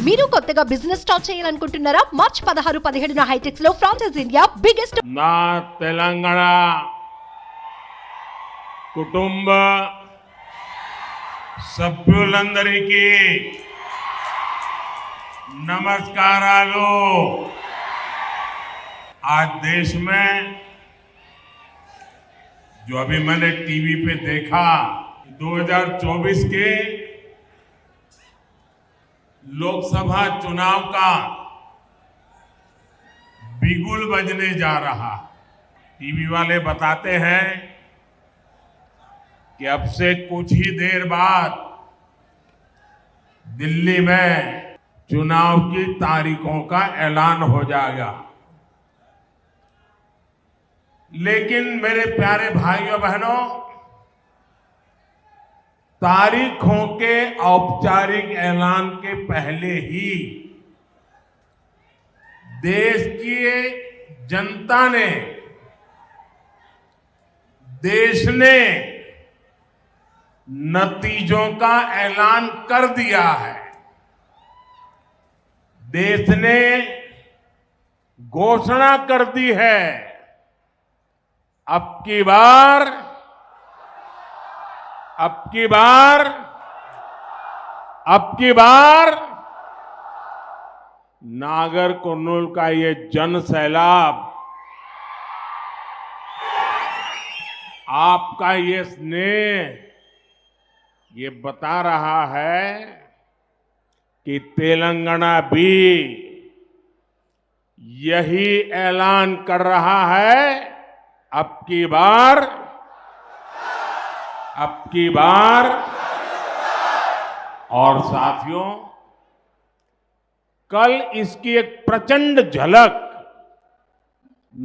మీరు కొత్తగా business start చేయాలనుకుంటున్నారా? మార్చ్ 16-17 హైటెక్స్ లో ఫ్రాన్సెస్ ఇండియా బిగ్గెస్ట్ నా తెలంగాణ కుటుంబ సభ్యులందరికీ नमस्कारालो। आज देश में जो अभी मैंने टीवी पे देखा 2024 के लोकसभा चुनाव का बिगुल बजने जा रहा। टीवी वाले बताते हैं कि अब से कुछ ही देर बाद दिल्ली में चुनाव की तारीखों का ऐलान हो जाएगा। लेकिन मेरे प्यारे भाइयों बहनों, तारीखों के औपचारिक ऐलान के पहले ही देश की जनता ने, देश ने नतीजों का ऐलान कर दिया है। देश ने घोषणा कर दी है, अब की बार नागर कुर्नूल का ये जन सैलाब, आपका ये स्नेह, ये बता रहा है कि तेलंगाना भी यही ऐलान कर रहा है, अब की बार। और साथियों, कल इसकी एक प्रचंड झलक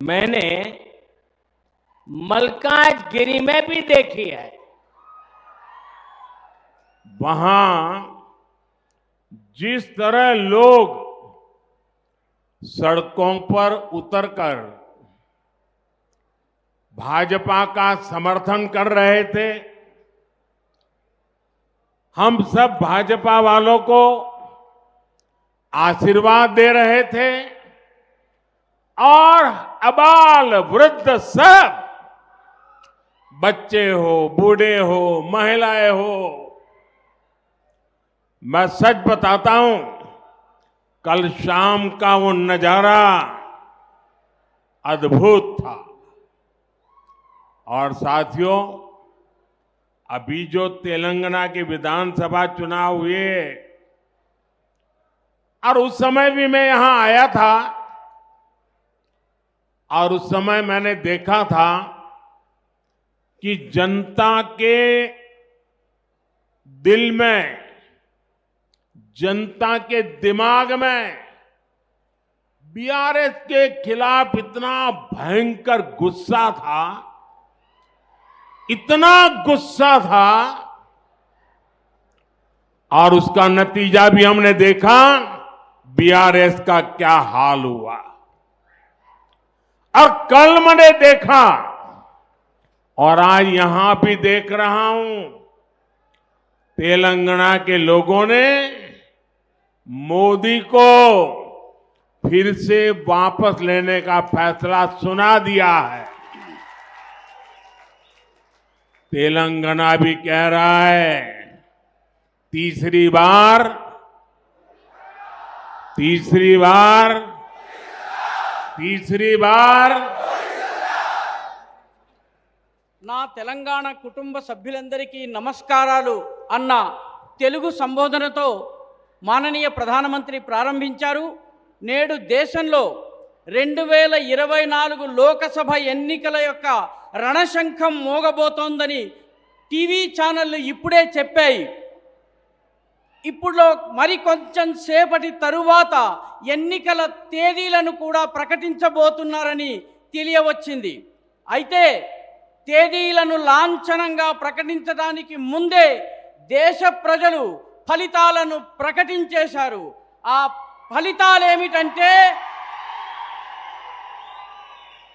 मैंने मलकाजगिरी में भी देखी है। वहां जिस तरह लोग सड़कों पर उतरकर भाजपा का समर्थन कर रहे थे, हम सब भाजपा वालों को आशीर्वाद दे रहे थे और अबाल वृद्ध सब, बच्चे हो, बूढ़े हो, महिलाएं हो, मैं सच बताता हूं, कल शाम का वो नजारा अद्भुत था। और साथियों, अभी जो तेलंगाना के विधानसभा चुनाव हुए, और उस समय भी मैं यहां आया था और उस समय मैंने देखा था कि जनता के दिल में, जनता के दिमाग में बीआरएस के खिलाफ इतना भयंकर गुस्सा था, इतना गुस्सा था, और उसका नतीजा भी हमने देखा, बीआरएस का क्या हाल हुआ। और कल मैंने देखा और आज यहां भी देख रहा हूं, तेलंगाना के लोगों ने मोदी को फिर से वापस लेने का फैसला सुना दिया है। तेलंगाना भी कह रहा है, तीसरी बार నా తెలంగాణ కుటుంబ సభ్యులందరికీ నమస్కారాలు అన్న తెలుగు సంబోధనతో మాననీయ ప్రధానమంత్రి ప్రారంభించారు. నేడు దేశంలో 2024 లోకసభ ఎన్నికల యొక్క రణశంఖం మోగబోతోందని టీవీ ఛానళ్లు ఇప్పుడే చెప్పాయి. ఇప్పుడు మరి కొంచెం సేపటి తరువాత ఎన్నికల తేదీలను కూడా ప్రకటించబోతున్నారని తెలియవచ్చింది. అయితే తేదీలను లాంఛనంగా ప్రకటించడానికి ముందే దేశ ప్రజలు ఫలితాలను ప్రకటించేశారు. ఆ ఫలితాలు ఏమిటంటే,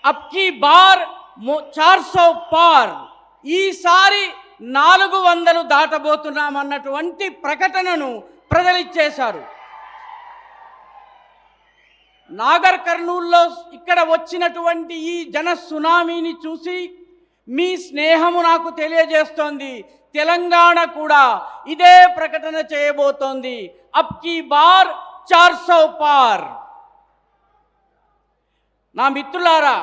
అబ్కి బార్ 400 పార్, ఈసారి 400 దాటబోతున్నామన్నటువంటి ప్రకటనను ప్రజలిచ్చేశారు. నాగర్ కర్నూల్లో ఇక్కడ వచ్చినటువంటి ఈ జన సునామీని చూసి మీ స్నేహము నాకు తెలియజేస్తోంది. తెలంగాణ కూడా ఇదే ప్రకటన చేయబోతోంది. అబ్ కీ బార్ 400 పార్. నా మిత్రులారా,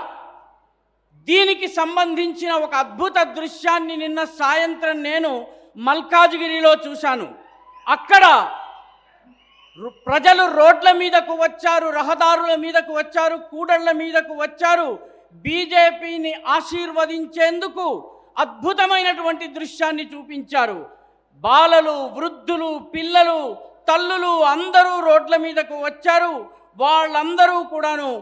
దీనికి సంబంధించిన ఒక అద్భుత దృశ్యాన్ని నిన్న సాయంత్రం నేను మల్కాజ్గిరిలో చూశాను. అక్కడ ప్రజలు రోడ్ల మీదకు వచ్చారు, రహదారుల మీదకు వచ్చారు, కూడళ్ల మీదకు వచ్చారు. బీజేపీని ఆశీర్వదించేందుకు అద్భుతమైనటువంటి దృశ్యాన్ని చూపించారు. బాలలు, వృద్ధులు, పిల్లలు, తల్లులు అందరూ రోడ్ల మీదకు వచ్చారు. వాళ్ళందరూ కూడాను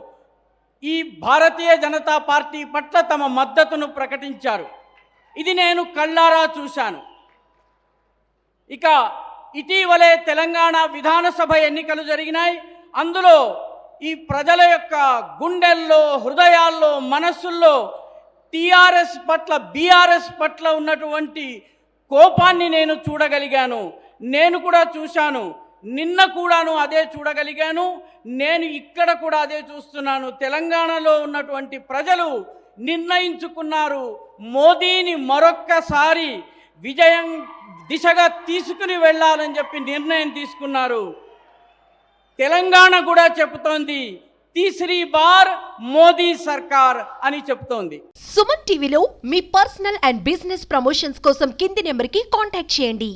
ఈ భారతీయ జనతా పార్టీ పట్ల తమ మద్దతును ప్రకటించారు. ఇది నేను కళ్ళారా చూశాను. ఇక ఇటీవలే తెలంగాణ విధానసభ ఎన్నికలు జరిగినాయి. అందులో ఈ ప్రజల యొక్క గుండెల్లో, హృదయాల్లో, మనస్సుల్లో టీఆర్ఎస్ పట్ల, బీఆర్ఎస్ పట్ల ఉన్నటువంటి కోపాన్ని నేను చూడగలిగాను. నేను కూడా చూశాను. నిన్న కూడాను అదే చూడగలిగాను. నేను ఇక్కడ కూడా అదే చూస్తున్నాను. తెలంగాణలో ఉన్నటువంటి ప్రజలు నిర్ణయించుకున్నారు, మోదీని మరొక్కసారి విజయం దిశగా తీసుకుని వెళ్ళాలని చెప్పి నిర్ణయం తీసుకున్నారు. తెలంగాణ కూడా చెబుతోంది తీసరీ బార్ మోదీ సర్కార్ అని చెబుతోంది. సుమన్ టీవీలో మీ పర్సనల్ అండ్ బిజినెస్ ప్రమోషన్స్ కోసం కింది నెంబర్కి కాంటాక్ట్ చేయండి.